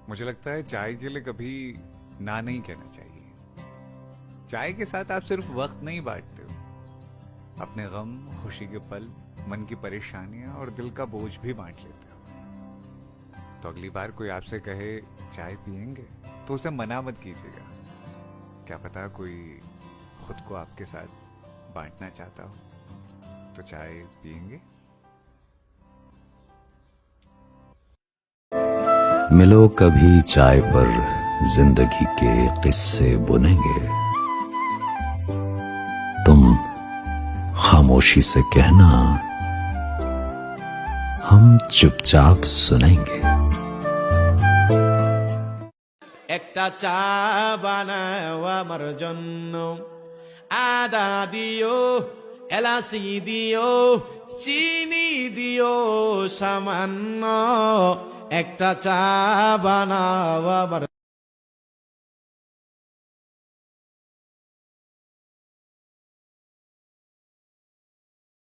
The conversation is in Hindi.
मुझे लगता है चाय के लिए कभी ना नहीं कहना चाहिए। चाय के साथ आप सिर्फ वक्त नहीं बांटते हो, अपने गम, खुशी के पल, मन की परेशानियां और दिल का बोझ भी बांट लेते हो। तो अगली बार कोई आपसे कहे चाय पियेंगे तो उसे मना मत कीजिएगा। क्या पता कोई खुद को आपके साथ बांटना चाहता हो। तो चाय पियेंगे। मिलो कभी चाय पर, जिंदगी के किस्से बुनेंगे। तुम खामोशी से कहना, हम चुपचाप सुनेंगे। একটা চা বানাও আমার জন্য, আদা দিও, এলাচি দিও, চিনি দিও সামান্য। একটা চা বানাও আমার